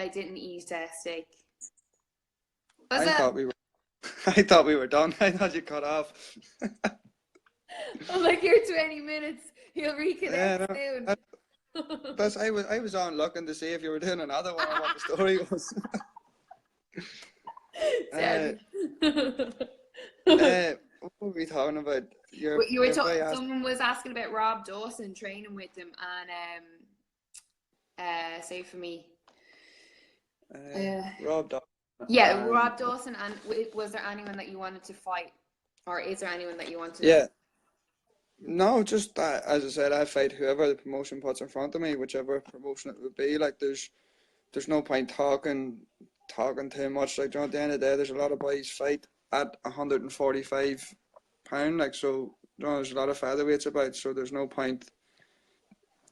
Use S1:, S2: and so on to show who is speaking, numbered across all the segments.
S1: I didn't eat steak.
S2: I thought we were I thought we were done. I thought you cut off.
S1: I'm like, you're 20 minutes. You'll
S2: Yeah,
S1: reconnect
S2: no,
S1: soon.
S2: I was on looking to see if you were doing another one or what the story was. uh,
S1: Dead.
S2: what were we talking about?
S1: You were
S2: Your boy asked.
S1: someone was asking about Rob Dawson training with him, and say for me.
S2: Rob Dawson
S1: Yeah,
S2: and
S1: Rob Dawson, and was there anyone that you wanted to fight, or is there anyone that you want to?
S2: yeah, no, just as I said, I fight whoever the promotion puts in front of me, whichever promotion it would be. Like there's no point talking too much. Like, you know, at the end of the day, there's a lot of boys fight at 145 pound. Like, so, you know, there's a lot of featherweights about. So there's no point.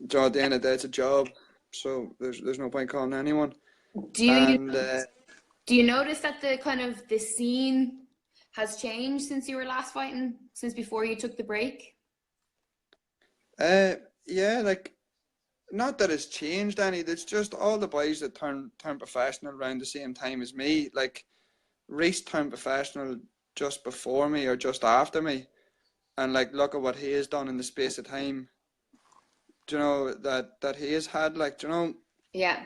S2: You know, at the end of the day, it's a job. So there's no point calling anyone.
S1: Do you
S2: And
S1: do you notice that the kind of the scene has changed since you were last fighting, since before you took the break?
S2: yeah, like, not that it's changed any. It's just all the boys that turn professional around the same time as me. Like, Reese turned professional just before me or just after me, and like, look at what he has done in the space of time. Do you know that he has had? Like, do you know?
S1: Yeah.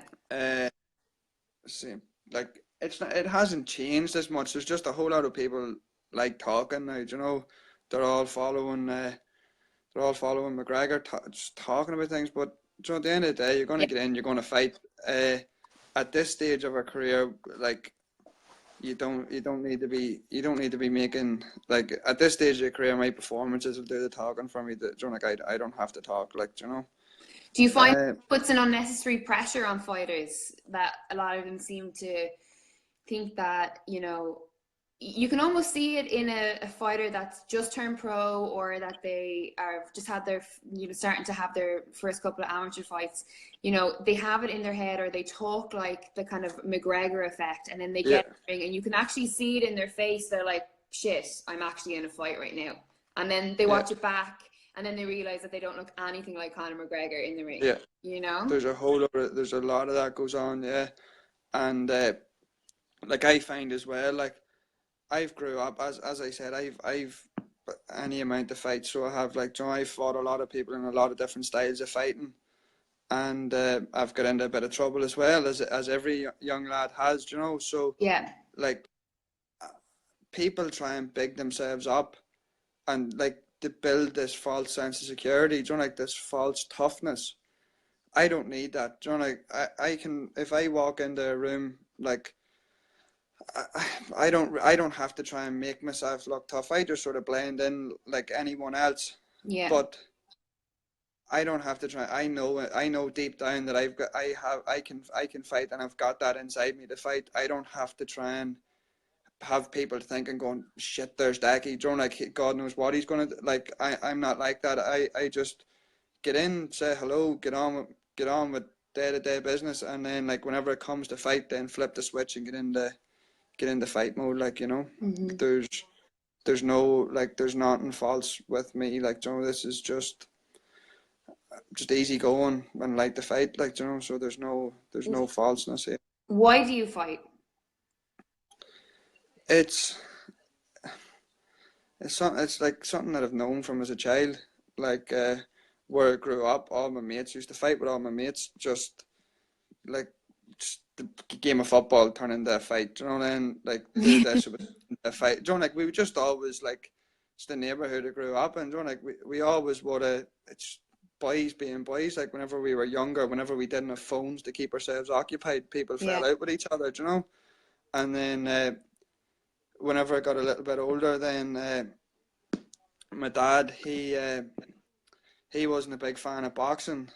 S2: See, like, it hasn't changed as much. There's just a whole lot of people like talking now. Do you know? They're all following. McGregor, just talking about things. But you know, at the end of the day, you're going to get in. You're going to fight. At this stage of our career, like, you don't need to be making, like, at this stage of your career, my performances will do the talking for me. That, you know, like, I don't have to talk. Like, you know.
S1: Do you find it puts an unnecessary pressure on fighters, that a lot of them seem to think that, you know, you can almost see it in a fighter that's just turned pro, or that they are just had their, you know, starting to have their first couple of amateur fights. You know, they have it in their head, or they talk like the kind of McGregor effect, and then they get in the ring, and you can actually see it in their face. They're like, shit, I'm actually in a fight right now. And then they watch it back, and then they realize that they don't look anything like Conor McGregor in the ring.
S2: Yeah,
S1: you know,
S2: there's a lot of that goes on. Yeah, and like, I find as well, like, I've grew up, as I said, I've any amount of fights, so I have, like, you know, I've fought a lot of people in a lot of different styles of fighting, and I've got into a bit of trouble as well, as every young lad has, you know. So like, people try and big themselves up, and like, to build this false sense of security, you know, like this false toughness. I don't need that, you know. Like, I can, if I walk into a room, like, I don't have to try and make myself look tough. I just sort of blend in like anyone else. But I don't have to try. I know deep down that I can fight, and I've got that inside me to fight. I don't have to try and have people thinking, going, shit, there's Decky. Don't, like, God knows what he's gonna do. Like, I'm not like that. I just get in, say hello, get on with day-to-day business, and then, like, whenever it comes to fight, then flip the switch and get into fight mode. Like, you know. There's no, like, there's nothing false with me. Like, you know, this is just easy going and like the fight. Like, you know, so there's no falseness here.
S1: Why do you fight?
S2: It's like something that I've known from as a child. Like, where I grew up, all my mates used to fight with all my mates. Just like, just the game of football turned into a fight, you know. Then, like, this was a fight, you know. Like, we were just always, like, it's the neighborhood I grew up in, you know. Like, we always would have, it's boys being boys. Like, whenever we were younger, whenever we didn't have phones to keep ourselves occupied, people fell out with each other, you know. And then whenever I got a little bit older, then my dad, he wasn't a big fan of boxing.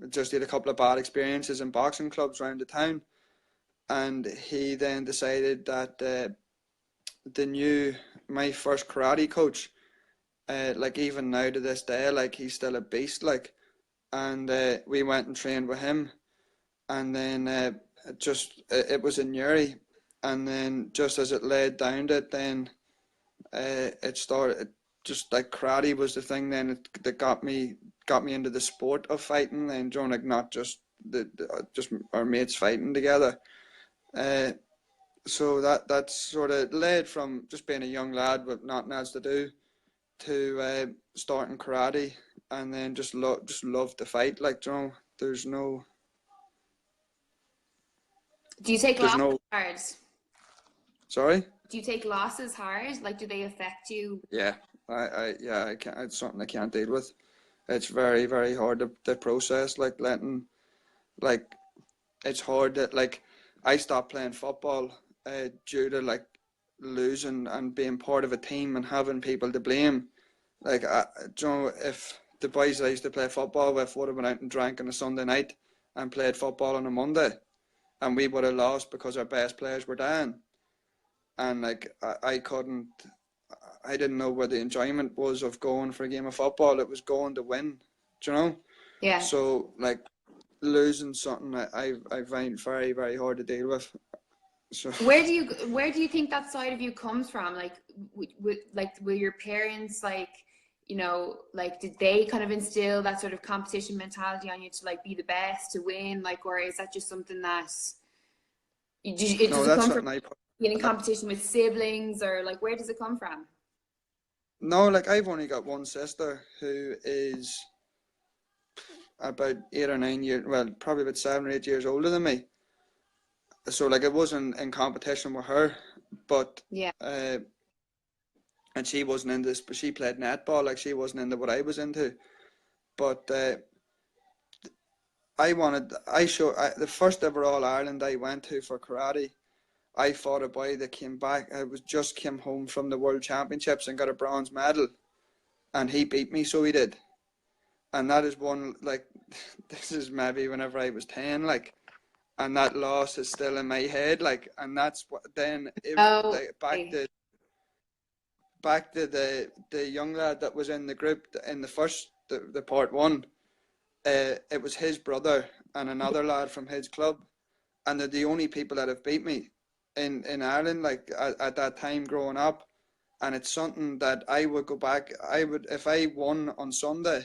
S2: Just had a couple of bad experiences in boxing clubs around the town, and he then decided that my first karate coach, like, even now to this day, like, he's still a beast, like, and we went and trained with him, and then it was in Newry, and then just as it laid down to it, then it started. Just like, karate was the thing then that got me into the sport of fighting, and, you know, like, not just just our mates fighting together. So that's sort of led from just being a young lad with nothing else to do to starting karate, and then just love to fight. Like, you know, there's no.
S1: Do you take
S2: There's
S1: losses
S2: no.
S1: hard?
S2: Sorry.
S1: Do you take losses hard? Like, do they affect you?
S2: Yeah, I can't. It's something I can't deal with. It's very, very hard to process. Like like it's hard that like I stopped playing football due to like losing and being part of a team and having people to blame. Like, you know, if the boys I used to play football with would have been out and drank on a Sunday night and played football on a Monday, and we would have lost because our best players were down, and like I couldn't. I didn't know where the enjoyment was of going for a game of football. It was going to win, do you know?
S1: Yeah.
S2: So like losing something, I find very, very hard to deal with. So
S1: where do you think that side of you comes from? Like, were your parents like, you know, like, did they kind of instill that sort of competition mentality on you to like be the best, to win? Like, or is that just something that does it come from being in competition with siblings, or like where does it come from?
S2: No, like I've only got one sister who is about 8 or 9 years, well, probably about 7 or 8 years older than me. So like it wasn't in competition with her, but
S1: yeah,
S2: and she wasn't into this, but she played netball. Like she wasn't into what I was into, but the first ever All Ireland I went to for karate. I fought a boy that came back. I was just came home from the World Championships and got a bronze medal, and he beat me. So he did, and that is one like this is maybe whenever I was 10, like, and that loss is still in my head, like, and that's what then if like, back to the young lad that was in the group in the first the part one. It was his brother and another lad from his club, and they're the only people that have beat me in Ireland, like at that time growing up. And it's something that I would go back. I would, if I won on Sunday,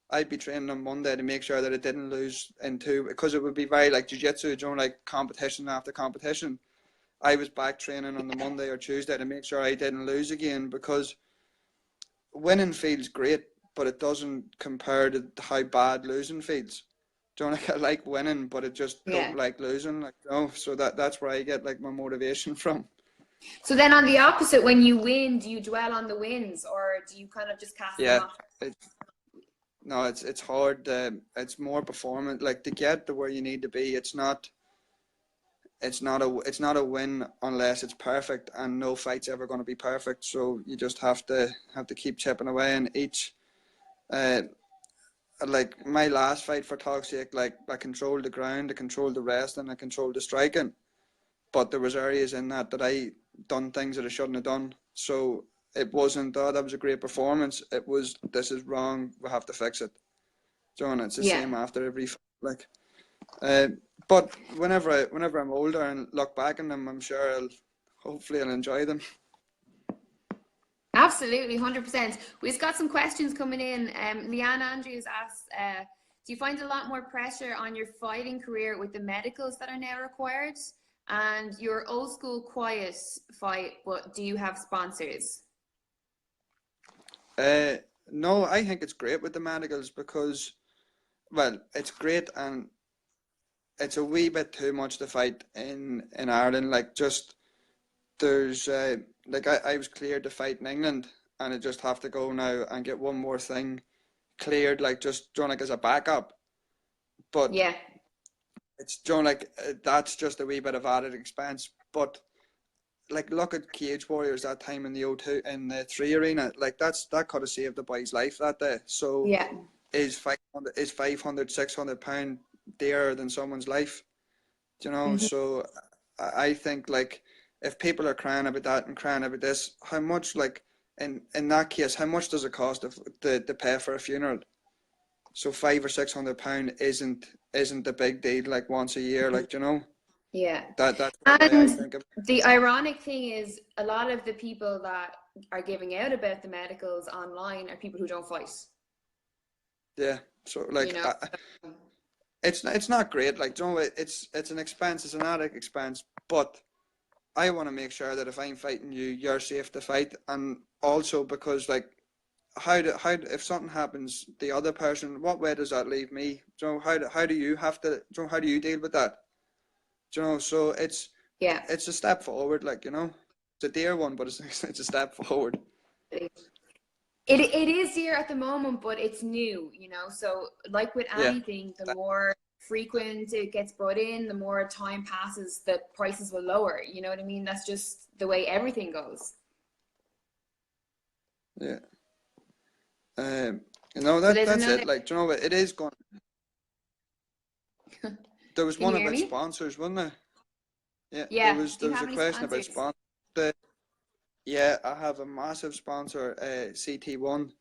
S2: I'd be training on Monday to make sure that it didn't lose in two, because it would be very like jiu-jitsu, you know, like competition after competition. I was back training on the Monday or Tuesday to make sure I didn't lose again, because winning feels great, but it doesn't compare to how bad losing feels. Do you know, like I like winning, but it just don't like losing. Like, you know, so that's where I get like my motivation from.
S1: So then on the opposite, when you win, do you dwell on the wins, or do you kind of just cast them off?
S2: It's hard. It's more performance. Like to get to where you need to be, it's not a win unless it's perfect, and no fight's ever going to be perfect. So you just have to keep chipping away, and each like my last fight for talk's sake, like I controlled the ground, I controlled the wrestling, I controlled the striking, but there was areas in that I done things that I shouldn't have done. So it wasn't, oh, that was a great performance. It was, this is wrong, we have to fix it. John, it's the same after every fight, like. But whenever I'm older and look back on them, I'm sure hopefully I'll enjoy them.
S1: Absolutely, 100%. We've got some questions coming in. Leanne Andrews asked, do you find a lot more pressure on your fighting career with the medicals that are now required? And your old school quiet fight, but do you have sponsors?
S2: No, I think it's great with the medicals because, well, it's great, and it's a wee bit too much to fight in Ireland. Like, just there's like I was cleared to fight in England, and I just have to go now and get one more thing cleared, like just like as a backup. But
S1: yeah,
S2: it's like that's just a wee bit of added expense. But like, look at Cage Warriors that time in the O2 in the 3 arena. Like that could have saved the boy's life that day. So
S1: yeah,
S2: is 500 £600 dearer than someone's life? Do you know? So I think, like, if people are crying about that and crying about this, how much, like, in that case, how much does it cost to pay for a funeral? So £500 or £600 isn't a big deal, like once a year, like, you know.
S1: Yeah.
S2: That's the way I think of it.
S1: The ironic thing is, a lot of the people that are giving out about the medicals online are people who don't fight.
S2: Yeah. So like,
S1: you know?
S2: it's not great. Like, you know, it's an expense. It's an added expense. But I want to make sure that if I'm fighting you, you're safe to fight, and also because like if something happens, the other person, what way does that leave me? Do you know, how do you have to? Do you know, how do you deal with that? Do you know, so it's a step forward. Like, you know, it's a dear one, but it's a step forward.
S1: It is here at the moment, but it's new, you know. So like with anything, the more frequent it gets brought in, the more time passes, the prices will lower. You know what I mean? That's just the way everything goes.
S2: Yeah. You know, that's it. Like, do you know what? It is going. There was one about sponsors, wasn't there? Yeah.
S1: Yeah.
S2: There was a question about sponsors. Yeah, I have a massive sponsor, CT1.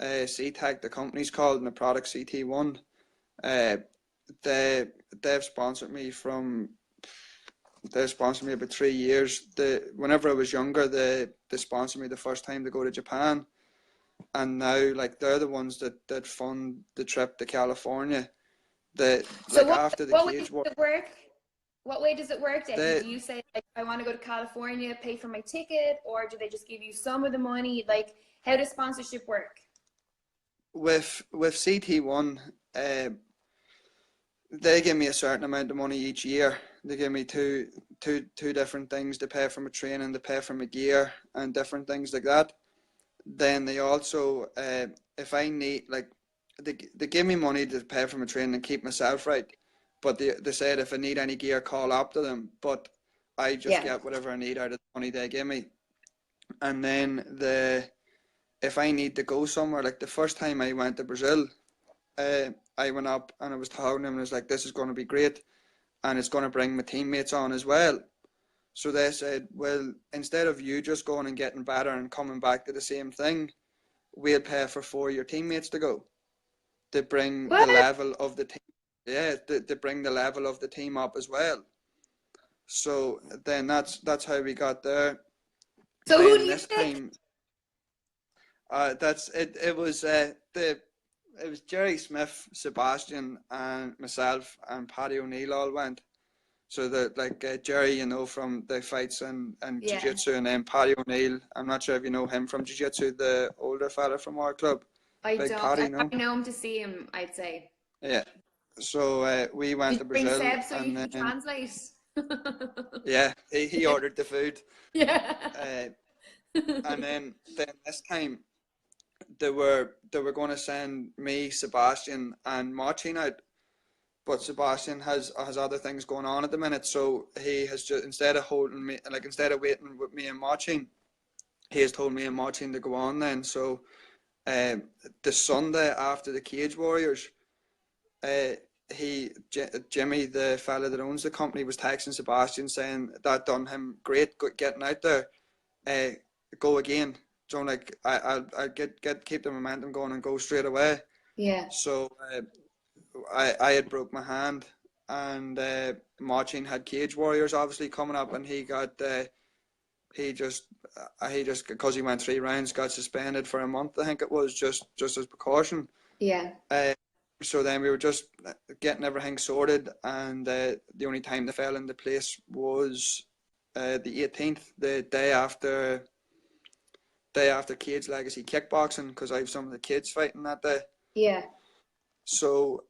S2: CTAG, the company's called, and the product CT1. They've sponsored me about 3 years. Whenever I was younger, they sponsored me the first time to go to Japan, and now like they're the ones that fund the trip to California. After the cage war.
S1: What way does it work, Decky? Do you say, like, I want to go to California, pay for my ticket, or do they just give you some of the money? Like, how does sponsorship work?
S2: With CT1, they give me a certain amount of money each year. They give me two different things to pay for my training, to pay for my gear, and different things like that. Then they also, if I need, like, they give me money to pay for my training and keep myself right. But they said if I need any gear, call up to them. But I just get whatever I need out of the money they give me. And then if I need to go somewhere, like the first time I went to Brazil, I went up and I was telling them, I was like, this is going to be great, and it's going to bring my teammates on as well. So they said, well, instead of you just going and getting better and coming back to the same thing, we'll pay for 4 of your teammates to go. To bring the level of the team, to bring the level of the team up as well. So then that's how we got there.
S1: So then who do you think?
S2: It was Jerry Smith, Sebastian, and myself, and Paddy O'Neill all went. So Jerry, you know, from the fights and jiu-jitsu, and then Paddy O'Neill, I'm not sure if you know him from jiu-jitsu, the older fella from our club.
S1: I don't. Paddy, no? I know him to see him, I'd say.
S2: Yeah. So we went to Brazil.
S1: Bring Seb so you can translate.
S2: Yeah, he ordered the food.
S1: Yeah.
S2: And then this time they were going to send me, Sebastian, and Martin out, but Sebastian has other things going on at the minute, so he has just, instead of waiting with me and Martin, he has told me and Martin to go on then. So the Sunday after the Cage Warriors, Jimmy, the fella that owns the company, was texting Sebastian saying that done him great getting out there. Go again. So like I'll keep the momentum going and go straight away.
S1: Yeah.
S2: So I had broke my hand, and Martin had Cage Warriors obviously coming up, and he just because he went 3 rounds got suspended for a month, I think it was, just as precaution.
S1: Yeah.
S2: So then we were just getting everything sorted, and the only time they fell into place was the 18th, the day after Cage Legacy Kickboxing, because I have some of the kids fighting that day.
S1: Yeah.
S2: So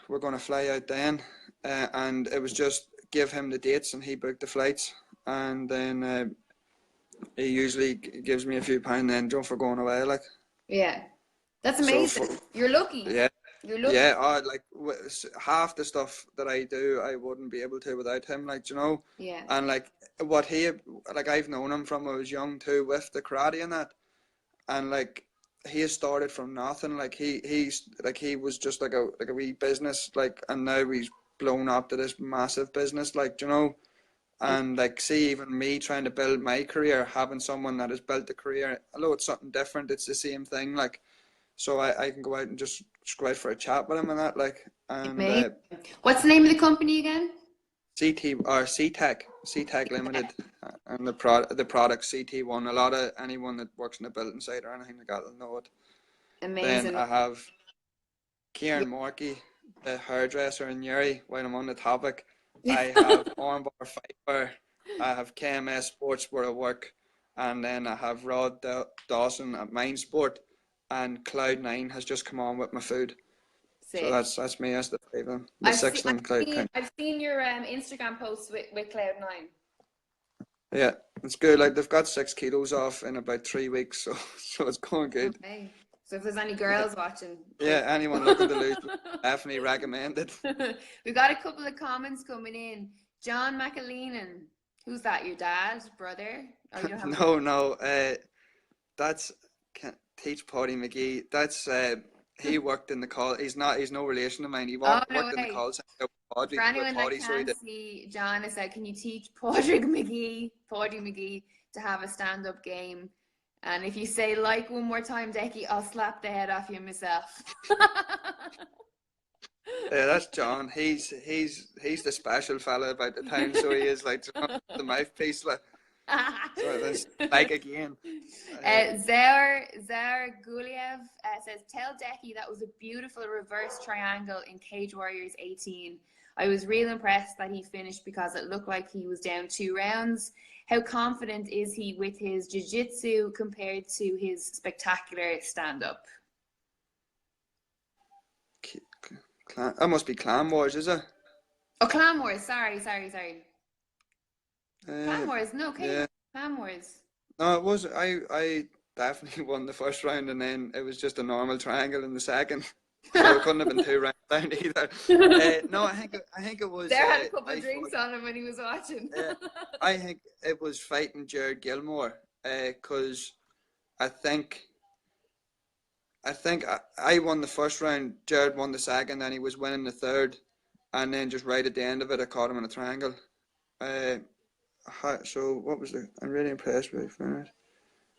S2: we're going to fly out then, and it was just give him the dates and he booked the flights, and then he usually gives me a few pound then for going away, like.
S1: Yeah, that's amazing. So you're lucky.
S2: Yeah.
S1: You're lucky.
S2: Yeah, half the stuff that I do, I wouldn't be able to without him, like, you know.
S1: Yeah.
S2: And like I've known him from I was young too, with the karate and that, and like he has started from nothing. Like he was just like a wee business, like, and now he's blown up to this massive business, like, you know. And like, see, even me trying to build my career, having someone that has built a career, although it's something different, it's the same thing, like. So I can go out and just go out for a chat with him and that, like. And
S1: what's the name of the company again?
S2: CTAG Limited, and the product CT1. A lot of anyone that works in the building site or anything like that will know it.
S1: Amazing.
S2: Then I have Kieran Morkey, a hairdresser in Newry. While I'm on the topic, I have Armbar Fiber, I have KMS Sports where I work, and then I have Rod Dawson at Mindsport, and Cloud9 has just come on with my food.
S1: Sick.
S2: So that's me as the five of them. The six of them, Cloud9.
S1: I've seen your Instagram posts with Cloud9.
S2: Yeah, it's good. Like they've got 6 kilos off in about 3 weeks, so it's going good.
S1: Okay. So if there's any girls watching,
S2: yeah, anyone looking to lose, definitely recommend it.
S1: We've got a couple of comments coming in. John McAleenan, who's that? Your dad, brother? Or you don't have
S2: no. That's Teach Paddy McGee. That's he worked in the call. He's no relation of mine. He worked in the call center.
S1: For anyone that can't see, John has said, can you teach Paddy McGee to have a stand-up game? And if you say like one more time, Decky, I'll slap the head off you myself.
S2: Yeah, that's John. He's the special fella about the town, so he is like the mouthpiece. Like, so that's like again.
S1: Zair Guliev says, tell Decky that was a beautiful reverse triangle in Cage Warriors 18. I was real impressed that he finished because it looked like he was down 2 rounds. How confident is he with his jiu-jitsu compared to his spectacular stand-up?
S2: That must be Clan Wars, is it?
S1: Oh, Clan Wars. Sorry. Clan Wars. No, okay. Yeah. Clan Wars.
S2: No, it was. I definitely won the first round, and then it was just a normal triangle in the second. So it couldn't have been 2 rounds down either. No, I think it was.
S1: There had a couple of drinks on him when he was watching.
S2: I think it was fighting Jared Gilmore, because I think I won the first round, Jared won the second, and he was winning the third, and then just right at the end of it, I caught him in a triangle. So what was I'm really impressed with it.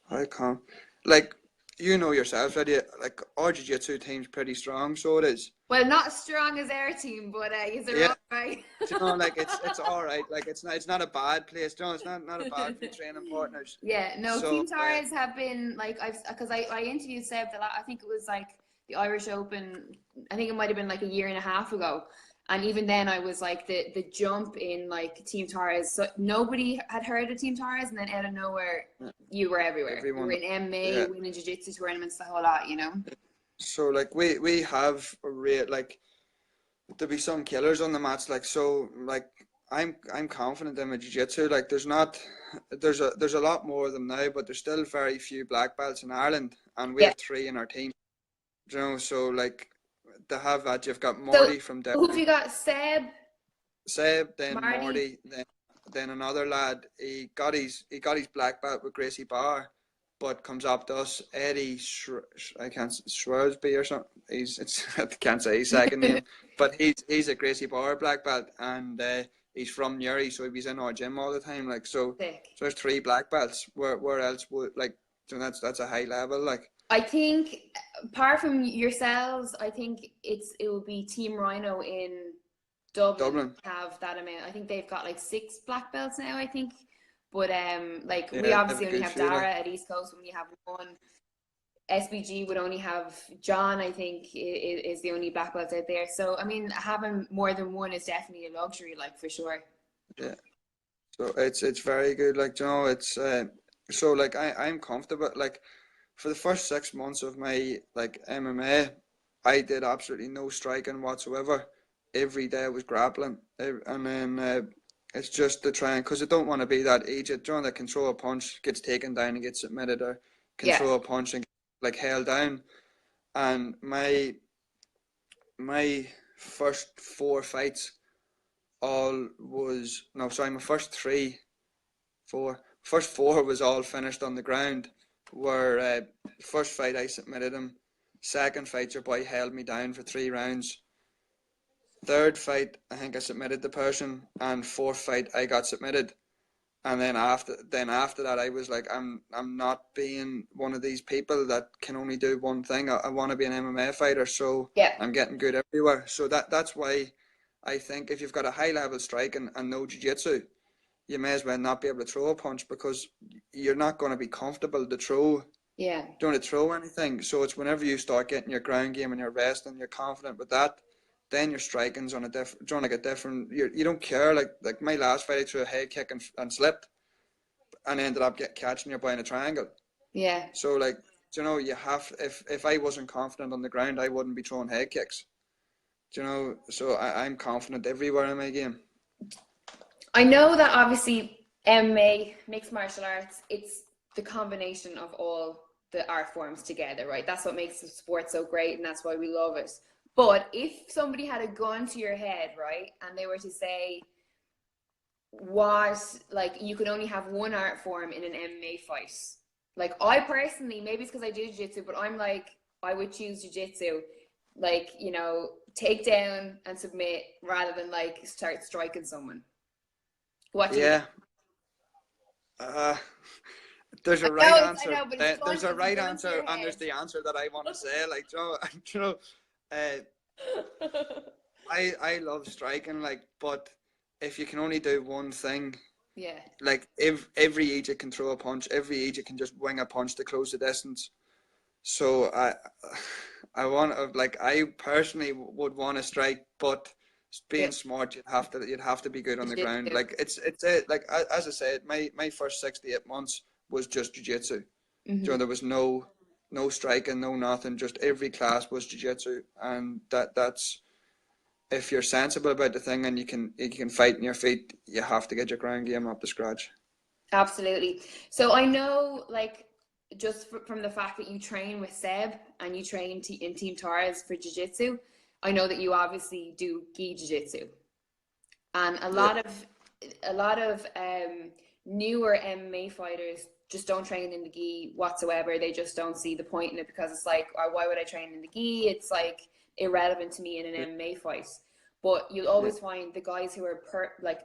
S2: How come? Like, you know yourself, like our jiu-jitsu team's pretty strong, so it is.
S1: Well, not as strong as our team, but is it all right?
S2: You know, like it's all right. Like it's not a bad place. You know, it's not a bad for training partners.
S1: Yeah, no. So, Team Torres have been like because I interviewed Seb I think it was like the Irish Open. I think it might have been like a year and a half ago. And even then, I was like the jump in like Team Torres. So nobody had heard of Team Torres, and then out of nowhere, you were everywhere. Everyone, you were in MMA, winning jiu-jitsu tournaments, the whole lot, you know.
S2: So like we have a rate, like there'll be some killers on the mats, like so like I'm confident in my jiu-jitsu. Like there's a lot more of them now, but there's still very few black belts in Ireland, and we have 3 in our team. You know, so like. To have that, you've got Marty from Derry.
S1: Who have you got? Seb,
S2: then Marty, then another lad. He got his black belt with Gracie Barr, but comes up to us. Eddie, Schwarzby or something. I can't say his second name, but he's a Gracie Barr black belt, and he's from Newry, so he's in our gym all the time. Like so there's 3 black belts. Where else would like? So that's a high level, like.
S1: I think, apart from yourselves, I think it will be Team Rhino in Dublin have that amount. I think they've got like 6 black belts now, I think. But we obviously only have Dara at East Coast. We only have 1. SBG would only have John, I think, is the only black belt out there. So I mean, having more than 1 is definitely a luxury, like for sure.
S2: Yeah. So it's very good. Like, you know, it's so like I'm comfortable. Like, for the first 6 months of my like MMA, I did absolutely no striking whatsoever. Every day I was grappling, and then it's just to try and, because I don't want to be that agent, John, that can throw a punch, gets taken down and gets submitted, or can throw a punch and like held down. And my first 4 fights, my first 4 was all finished on the ground. Where first fight I submitted him, second fight your boy held me down for 3 rounds, third fight I think I submitted the person, and fourth fight I got submitted. And then after that I was like, I'm not being one of these people that can only do one thing. I want to be an MMA fighter, so I'm getting good everywhere. So that's why I think if you've got a high level strike and no jiu-jitsu, you may as well not be able to throw a punch, because you're not going to be comfortable to throw.
S1: Yeah.
S2: Don't throw anything. So it's whenever you start getting your ground game and your rest and you're confident with that, then your striking's on a different, like a different. You don't care. Like my last fight, I threw a head kick and slipped, and ended up catching your boy in a triangle.
S1: Yeah.
S2: So like, you know, you have, if I wasn't confident on the ground, I wouldn't be throwing head kicks. You know, so I'm confident everywhere in my game.
S1: I know that obviously MMA, mixed martial arts, it's the combination of all the art forms together, right? That's what makes the sport so great, and that's why we love it. But if somebody had a gun to your head, right, and they were to say, like, you could only have one art form in an MMA fight. Like, I personally, maybe it's because I do jiu-jitsu, but I'm like, I would choose jiu-jitsu. Like, you know, take down and submit rather than like start striking someone. What do you think?
S2: There's a right answer.
S1: There's
S2: a right answer, and there's the answer that I want to say. Like, you know, I love striking, like, but if you can only do one thing,
S1: yeah,
S2: like every agent can throw a punch, every agent can just wing a punch to close the distance. So I want to, like, I personally would want to strike, but being smart, you'd have to be good on the ground. Like it's like, as I said, my first 6 to 8 months was just jiu-jitsu. You know, there was no striking, no nothing. Just every class was jiu-jitsu, and that's, if you're sensible about the thing and you can fight in your feet, you have to get your ground game up to scratch.
S1: Absolutely. So I know, like, just from the fact that you train with Seb and you train in Team Torres for jiu-jitsu, I know that you obviously do gi jiu-jitsu, and a lot of newer MMA fighters just don't train in the gi whatsoever. They just don't see the point in it, because it's like, oh, why would I train in the gi? It's like irrelevant to me in an MMA fight. But you'll always find the guys who are like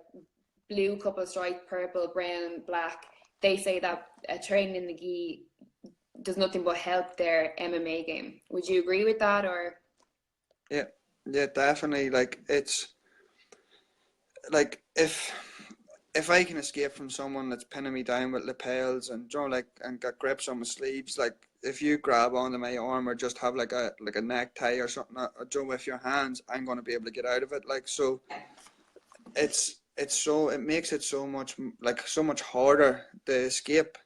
S1: blue couple stripe, purple, brown, black, they say that training in the gi does nothing but help their MMA game. Would you agree with that, or?
S2: Yeah, definitely. Like, it's like, if I can escape from someone that's pinning me down with lapels and, you know, like, and got grips on my sleeves, like, if you grab onto my arm or just have like a necktie or something, you know, with your hands, I'm going to be able to get out of it. Like, so it makes it so much harder to escape,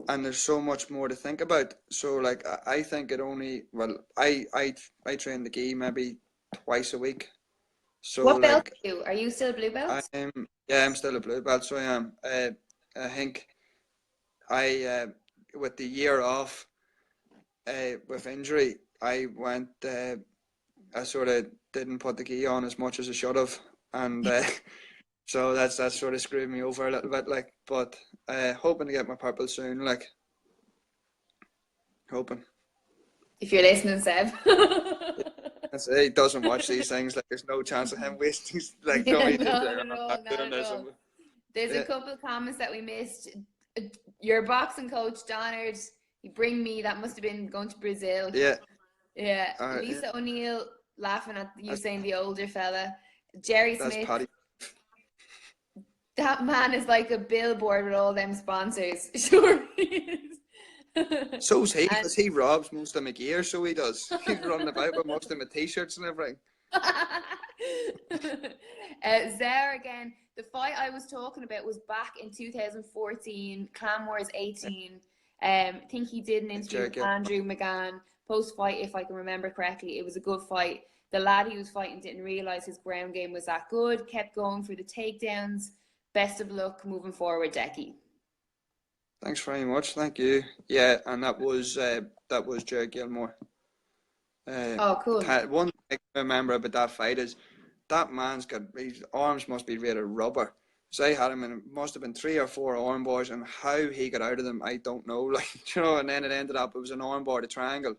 S2: and there's so much more to think about. So like, I think I train the gi maybe twice a week. So
S1: what belt
S2: like,
S1: are you still blue belt?
S2: I'm still a blue belt, so I am. I think with the year off, with injury, I went, I sort of didn't put the gi on as much as I should have, and so that sort of screwed me over a little bit, like, but hoping to get my purple soon, like, hoping.
S1: If you're listening, Seb.
S2: He doesn't watch these things, like, there's no chance of him wasting, like,
S1: Not at all. There's a couple of comments that we missed. Your boxing coach, Donald, you bring me, that must have been going to Brazil.
S2: Yeah.
S1: Lisa O'Neill laughing at you saying the older fella. Jerry Smith.
S2: Paddy.
S1: That man is like a billboard with all them sponsors. Sure he is.
S2: So's he, because he robs most of my gear, so he does. He's running about with most of my t-shirts and everything.
S1: Zare again, the fight I was talking about was back in 2014, Clan Wars 18. I think he did an interview with Andrew McGann post-fight, if I can remember correctly. It was a good fight. The lad he was fighting didn't realise his ground game was that good, kept going for the takedowns. Best of luck moving forward, Decky.
S2: Thanks very much. Thank you. Yeah, and that was Jared Gilmore.
S1: Oh, cool.
S2: One thing I remember about that fight is that man's his arms must be made of rubber. So I had him in, must have been 3 or 4 arm bars, and how he got out of them, I don't know. Like, you know, and then it ended up, it was an arm bar to triangle.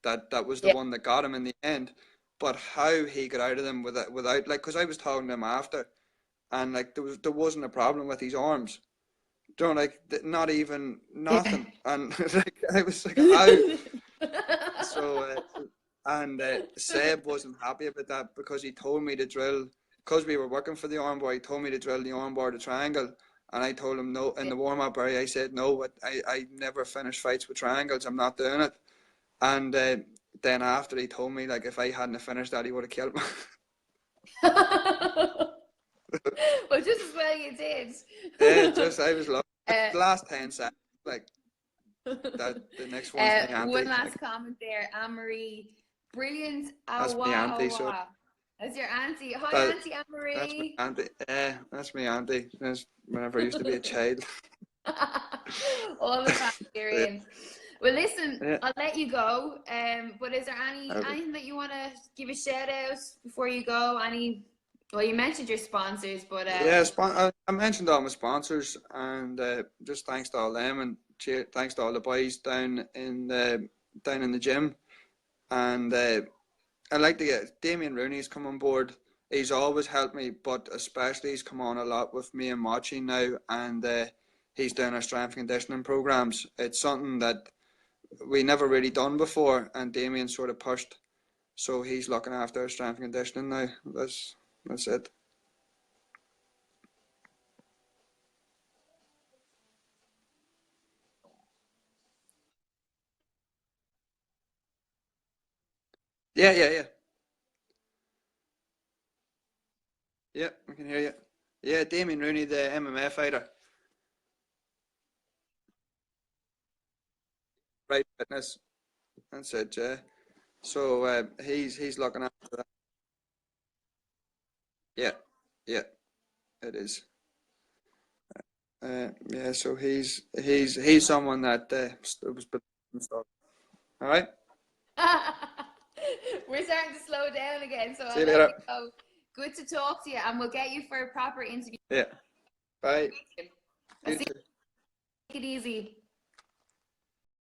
S2: That was the one that got him in the end. But how he got out of them without like, because I was talking to him after, and like, there wasn't a problem with his arms. You know, like, not even nothing. And like, I was like, how? So Seb wasn't happy about that, because he told me to drill, because we were working for the armbar, he told me to drill the armbar to triangle, and I told him no. In the warm-up area, I said no, I never finish fights with triangles, I'm not doing it. And then after he told me, like, if I hadn't finished that, he would have killed me.
S1: Well, just as well you did.
S2: Yeah, just I was lucky. The last 10 seconds, like, that the next one's my auntie.
S1: One last
S2: like,
S1: comment there, Anne-Marie. Brilliant.
S2: that's my auntie, so
S1: That's your auntie. Hi,
S2: that,
S1: Auntie Anne-Marie.
S2: that's my auntie. That's my auntie. That's whenever I used to be a child.
S1: All the family you're
S2: Yeah.
S1: in. Well, listen,
S2: Yeah.
S1: I'll let you go. But is there anything that you want to give a shout out before you go? Well, you mentioned your sponsors, but
S2: Yeah, I mentioned all my sponsors, and just thanks to all them, and thanks to all the boys down in the gym. And I'd like to get Damien Rooney's come on board. He's always helped me, but especially he's come on a lot with me and Machi now, and he's doing our strength and conditioning programs. It's something that we never really done before, and Damien sort of pushed, so he's looking after our strength and conditioning now. That's it. Yeah. Yeah, I can hear you. Yeah, Damien Rooney, the MMA fighter. Right fitness. That's it, yeah. So he's looking after that. Yeah, yeah, it is. Yeah, so he's someone that was stuff. All right.
S1: we're starting to slow down again, so
S2: See
S1: I'll
S2: you
S1: let
S2: later.
S1: you go. Good to talk to you, and we'll get you for a proper interview.
S2: Yeah. Bye.
S1: I'll
S2: You
S1: see
S2: too.
S1: you. Take it easy.